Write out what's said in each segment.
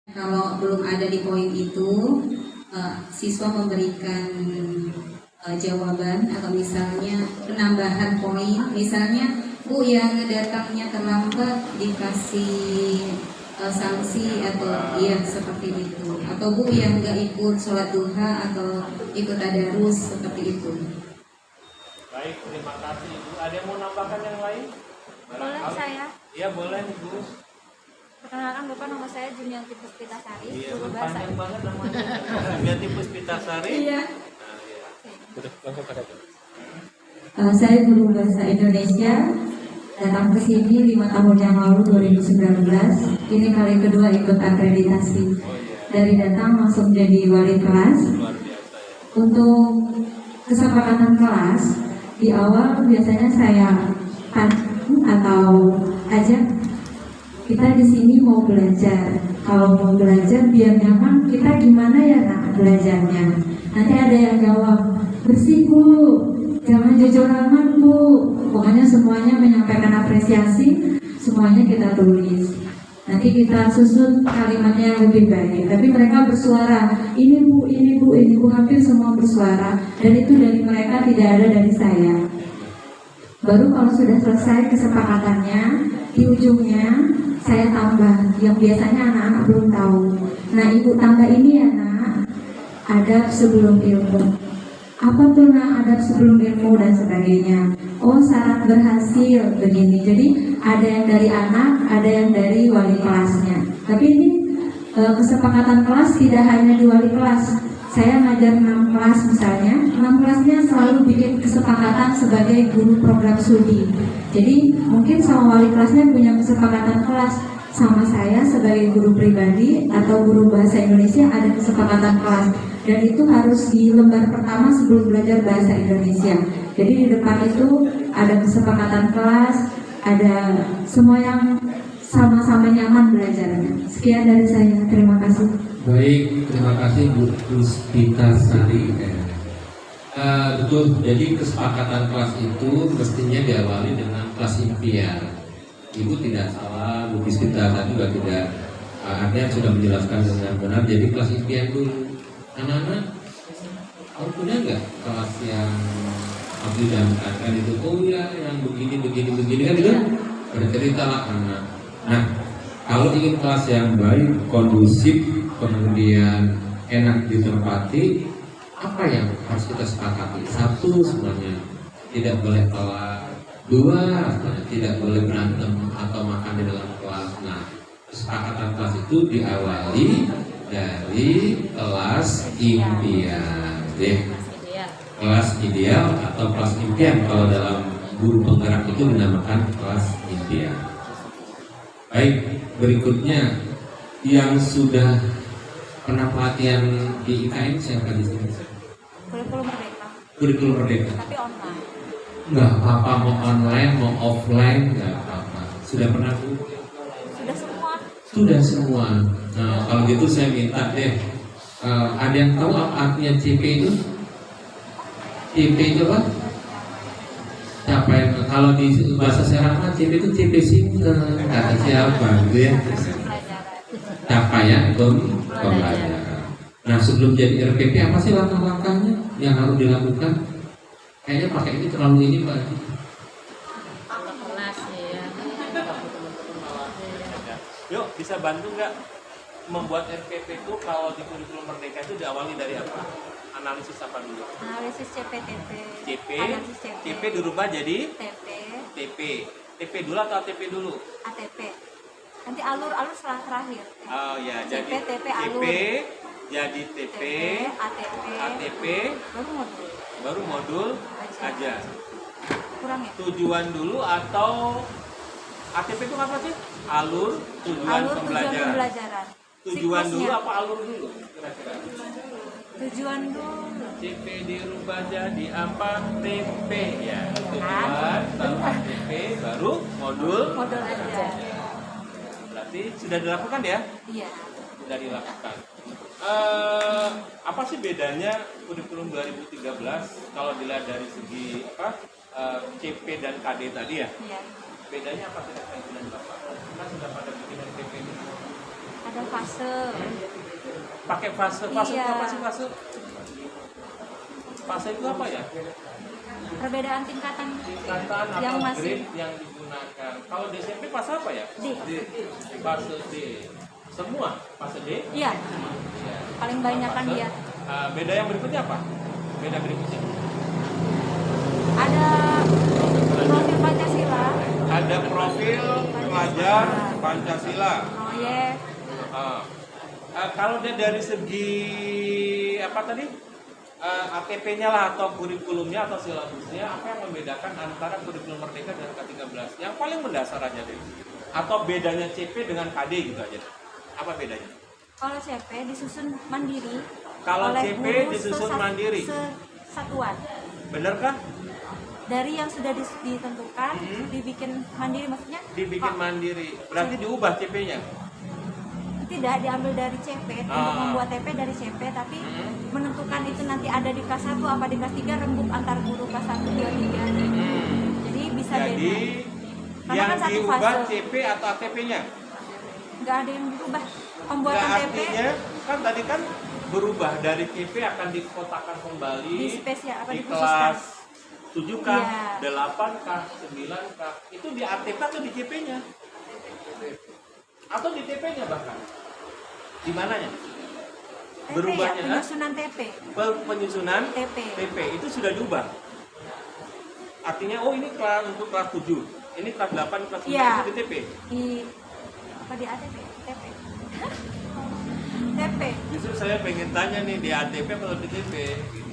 Kalau belum ada di poin itu, siswa memberikan jawaban atau misalnya penambahan poin, misalnya Bu yang datangnya terlambat dikasih sanksi atau iya seperti itu, atau Bu yang nggak ikut sholat duha atau ikut tadarus seperti itu. Baik, terima kasih Ibu. Ada yang mau nambahkan yang lain? Boleh saya? Iya boleh Ibu. Perkenalkan Bapak, nama saya Junianti Puspitasari, Iya, guru bahasa. panjang banget namanya. Junianti Puspitasari. Iya. Nah, Saya guru bahasa Indonesia, datang ke sini 5 tahun yang lalu 2019. Ini kali kedua ikut akreditasi. Dari datang langsung jadi wali kelas. luar biasa ya. Untuk kesepakatan kelas, di awal biasanya saya atau ajak kita di sini mau belajar. Kalau mau belajar biar nyaman, kita gimana ya nak belajarnya? Nanti ada yang jawab, bersih Bu, jangan jujur amat Bu. Pokoknya semuanya menyampaikan apresiasi, semuanya kita tulis. Nanti kita susun kalimatnya yang lebih baik. Tapi mereka bersuara, ini Bu, ini Bu, ini Bu, hampir semua bersuara. Dan itu dari mereka, tidak ada dari saya. Baru kalau sudah selesai kesepakatannya, di ujungnya saya tambah yang biasanya anak-anak belum tahu. Nah, Ibu tambah ini ya nak, adab sebelum ilmu. Apa tuh nak adab sebelum ilmu dan sebagainya? Oh, syarat berhasil begini. Jadi ada yang dari anak, ada yang dari wali kelasnya. Tapi ini kesepakatan kelas tidak hanya di wali kelas. Saya ngajar 6 kelas misalnya, 6 kelasnya selalu bikin kesepakatan sebagai guru program studi. Jadi mungkin sama wali kelasnya punya kesepakatan kelas, sama saya sebagai guru pribadi atau guru bahasa Indonesia ada kesepakatan kelas. Dan itu harus di lembar pertama sebelum belajar bahasa Indonesia. Jadi di depan itu ada kesepakatan kelas, ada semua yang sama-sama nyaman belajarnya. Sekian dari saya, terima kasih. Baik, terima kasih Bu Puspitasari. Betul, jadi kesepakatan kelas itu mestinya diawali dengan kelas impian. Ibu tidak salah, Bu Puspitasari juga tidak, artinya sudah menjelaskan dengan benar. Jadi kelas impian dulu. Anak-anak, kamu punya nggak kelas yang harus didamkan itu? Oh ya, yang begini kan itu bercerita lah anak. Nah, kalau ingin kelas yang baik, kondusif, kemudian enak ditempati, apa yang harus kita sepakati? Satu, semuanya tidak boleh telat. Dua, semuanya tidak boleh berantem atau makan di dalam kelas. Nah, kesepakatan kelas itu diawali dari kelas impian, kelas ideal atau kelas impian. Kalau dalam guru penggerak itu dinamakan kelas impian. Baik, berikutnya yang sudah pernah pelatihan di IKN siapa di sini? Kurikulum Merdeka, Kurikulum Merdeka. tapi online. Nggak apa-apa, mau online, mau offline, nggak apa-apa. Sudah pernah Bu? Sudah semua. Sudah semua. Nah, kalau gitu saya minta deh, ada yang tahu apa artinya CP itu? CP itu apa? Capaian. Kalau di bahasa Serang CP itu CP singkat, kata siapa gitu ya? Capaian pembelajaran. Nah, sebelum jadi RPP apa sih langkah-langkahnya yang harus dilakukan? Kayaknya pakai ini terlalu ini Pak. Kelas ya. Yuk, bisa bantu nggak membuat RPP itu kalau di kurikulum Merdeka itu diawali dari apa? Analisis apa dulu? Analisis CPTP. CP, Analisis CP dirubah jadi TP, TP. TP dulu atau ATP dulu? ATP. Nanti alur setelah terakhir. Oh ya, CP, jadi TP, CP alur. jadi TP, ATP, ATP, baru modul. baru modul aja. Kurang ya? Tujuan dulu atau ATP itu apa sih? Alur tujuan Alur pembelajaran. tujuan pembelajaran. Tujuan dulu Siklusnya. apa alur dulu? Kira-kira. Tujuan dulu. CP dirubah jadi apa? TP ya. Tujuan baru ATP baru modul. Modul aja. Berarti sudah dilakukan ya? Iya. Sudah dilakukan. Apa sih bedanya kurikulum 2013 kalau dilihat dari segi apa CP dan KD tadi ya? Iya. Bedanya apa dengan Bapak? Kan sudah pada bikin RPP ini. Ada ada fase. Pakai fase itu Iya. apa sih fase? Fase itu apa ya? Perbedaan tingkatan Tingkatan yang atau masih grade yang digunakan. Kalau di SMP fase apa ya? D. Fase D. Semua fase D. Iya, paling banyak kan Fase. dia. Beda yang berikutnya apa? Beda berikutnya. Ada profil Pancasila, Ada profil pelajar Pancasila. proyek, Kalau dia dari segi apa tadi? ATP-nya lah atau kurikulumnya atau silabusnya, apa yang membedakan antara kurikulum Merdeka dan K13? Yang paling mendasar aja deh. Atau bedanya CP dengan KD gitu aja deh. Apa bedanya? kalau CP disusun mandiri. Kalau oleh CP guru disusun mandiri. Satuan. Bener kah? Dari yang sudah ditentukan, dibikin mandiri maksudnya? Dibikin Pak, mandiri. Berarti diubah CP-nya. tidak diambil dari CP untuk membuat TP dari CP, tapi menentukan itu nanti ada di kelas 1 apa di kelas 3 rembuk antar guru kelas 1, 2, 3. Jadi bisa Jadi beda. Karena yang kan satu diubah fase. CP atau ATP-nya? Nggak ada yang dirubah. Nggak, Pembuatan TP artinya kan tadi kan berubah dari CP akan dikotakan kembali di spesial apa di dikhususkan. kelas 7 kah, 8 kah, 9 kah? Itu di ATP atau di CP-nya? Atau di TP-nya bahkan? Di mananya? TP Berubahnya, ya, penyusunan TP. Penyusunan TP. TP itu sudah diubah. Artinya oh ini kelas untuk kelas 7, ini kelas 8, kelas 9 Iya. itu di TP. Di apa di ATP? TP. TP. Justru saya pengen tanya nih di ATP atau di TP gitu.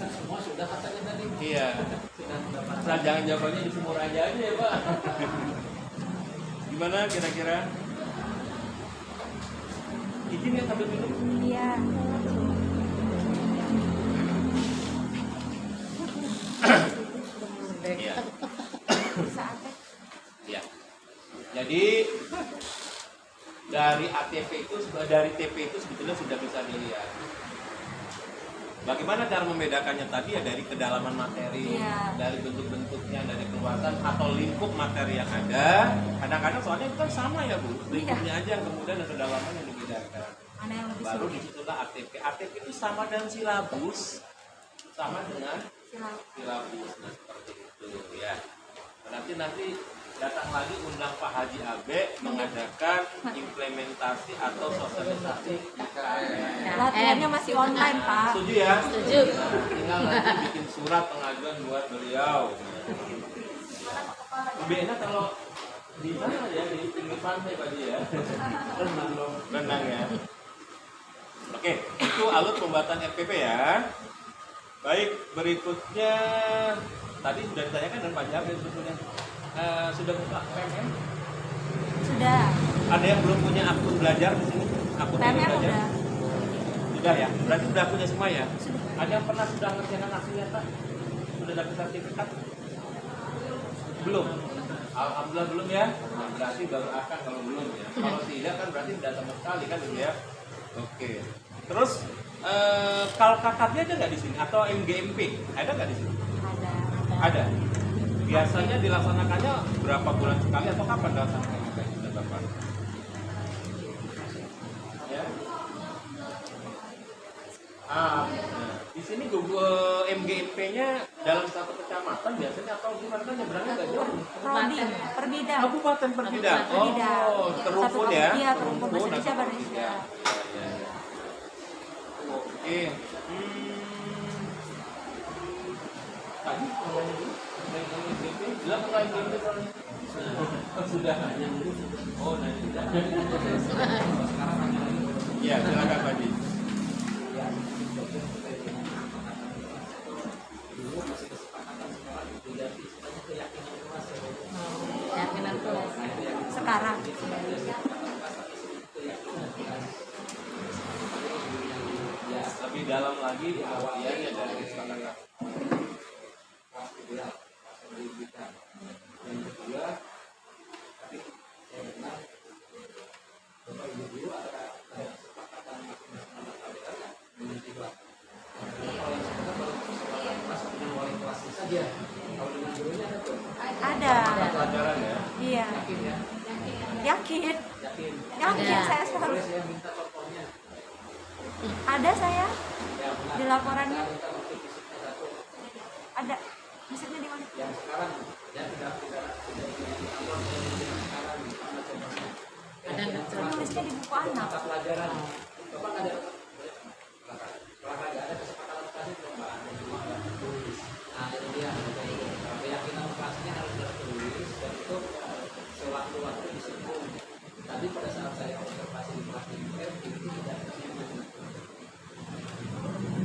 Semua sudah katanya tadi. Iya. Nah, jangan jawabannya di sumur aja ya, Pak. Gimana kira-kira? Izin ya sambil minum. Iya. Iya. Saat Iya. Jadi dari ATP itu dari TP itu sebetulnya sudah bisa dilihat. Bagaimana cara membedakannya tadi ya dari kedalaman materi, Iya. dari bentuk-bentuknya, dari keluasan atau lingkup materi yang ada. Kadang-kadang soalnya itu kan sama ya Bu, lingkupnya aja yang kemudian dan kedalaman yang dibedakan. mana yang lebih Baru sulit? disitulah ATP. ATP itu sama dengan silabus, sama dengan Silabus. silabus. Nah seperti itu ya. Nanti datang lagi undang Pak Haji Abe mengadakan implementasi atau sosialisasi IKN. Latihannya masih online, Pak. Setuju ya? Setuju. Nah, tinggal nanti bikin surat pengajuan buat beliau. Lebih enak kalau di mana ya, di pinggir pantai Pak Haji ya. Renang ya. Oke, itu alur pembuatan RPP ya. Baik, berikutnya tadi sudah ditanyakan dan Pak Haji sebetulnya sudah buka PMM? Sudah. Ada yang belum punya akun belajar di sini? Akun PMM belajar? udah. Sudah ya? Berarti sudah punya semua ya? Ada yang pernah sudah ngerjakan aksi nyata? Sudah dapat sertifikat? Belum? Alhamdulillah belum ya? Nah, berarti baru akan kalau belum ya. Kalau tidak kan berarti tidak sama sekali kan gitu ya? Oke. Terus kalau kakaknya ada nggak di sini? Atau MGMP? Ada nggak di sini? Ada. Biasanya dilaksanakannya berapa bulan sekali atau kapan dilaksanakannya Bapak? Ya. Nah, di sini Google MGMP-nya dalam satu kecamatan biasanya atau gimana kan nyebrangnya nggak jauh? Prodi, Perbidang. Kabupaten Perbidang. Perbidang. Oh, terumpun ya? Iya, terumpun bahasa atau Indonesia, bahasa Perbidang. Indonesia. Ya, ya. Oke. Tadi mau nanya dulu? Naik MGMP? Bilang mulai MGMP soalnya. Oh, sudah. Oh, nanya. Iya, silakan Pak Haji. Sekarang. Lebih dalam lagi pengertiannya dari kesepakatan. Ada. Pelajaran ya. yakin ya? Yakin, Yakin. yakin Ada. saya selalu. Boleh saya minta contohnya? Ada saya Ya, benar. di laporannya. Saya minta bukti fisiknya satu. Ada. Maksudnya di mana? Yang sekarang ya tidak ini upload yang sekarang mana contohnya? Ada nggak? Tulisnya di buku anak. Mata pelajaran. Coba nggak ada. Kalau nggak ada kesepakatan kasih coba ada cuma nggak tulis. Nah itu dia keyakinan kelasnya harus tertulis dan itu sewaktu-waktu disinggung. Tadi pada saat saya observasi di kelas IPM itu tidak disinggung.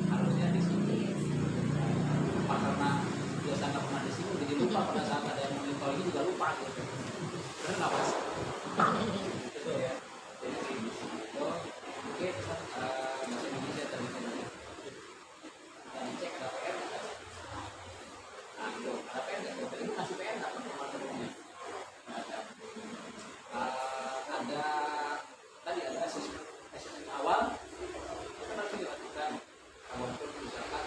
Harusnya disinggung. Lupa karena biasa nggak pernah disinggung jadi lupa pada saat ada yang monitoring juga lupa gitu. Benar nggak Mas? Itu ya. Jadi disinggung. Oke, bahasa Indonesia tadi dan cek ada PR nggak? Nah, itu ada PR nggak? Tadi kasih PR nggak teman-temannya? Ada. Ada tadi ada asesmen awal itu harus dilakukan walaupun misalkan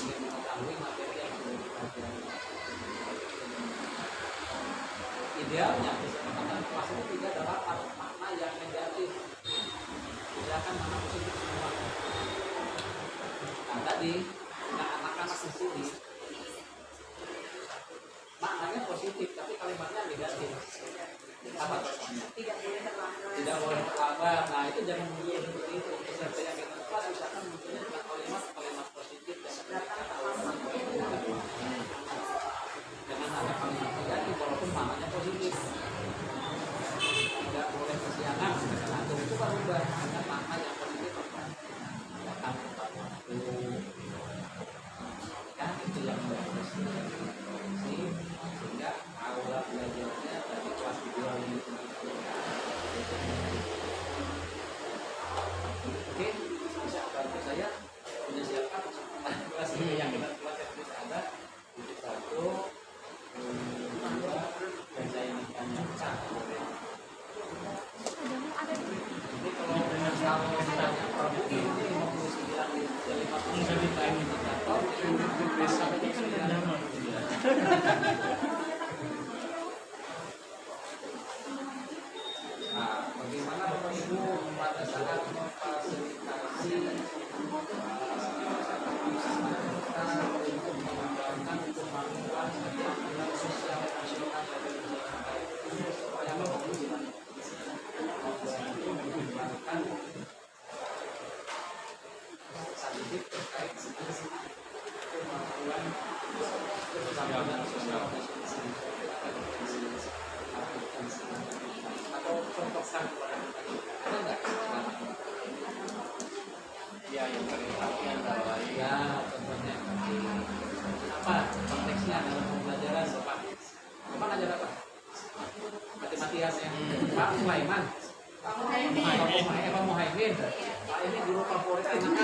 ingin mengetahui materi yang sudah dipelajari. Idealnya kesepakatan kelas itu tidak dapat makna yang negatif, silakan mana positif semua. Nah tadi anak-anak di sini maknanya positif tapi kalimatnya negatif. Apa contohnya? Tidak boleh terlambat. Nah itu jangan munculnya seperti itu. Peserta yang kita kelas misalkan munculnya dengan kalimat positif dan jangan ada kalimat negatif walaupun maknanya positif. Tidak boleh kesiangan. Nah itu kan ubah dengan makna yang positif. Datang tepat waktu. Kan itu yang harus sehingga aula belajarnya dari kelas 2 ini. Oke, bisa bantu saya punya siapkan kelas ini yang kita pelajari bisa ada satu, dua, dan saya tanya satu. Jadi kalau misalnya Prabu ini 59 dari 59 indikator sampai 9. Nah, bagaimana Bapak Ibu pada saat memfasilitasi untuk mengembangkan kemampuan sosial nasional dari supaya Bapak Ibu gimana? Mengembangkan statistik terkait kemampuan kebersamaan sosial nasional atau contohkan kepada kita ada nggak? Ya yang perhatian bahwa ya contohnya apa konteksnya dalam pembelajaran Bapak? Bapak ngajar apa? Mati-matian yang Pak Sulaiman. Pak Muhaimin. Pak ini guru favorit anak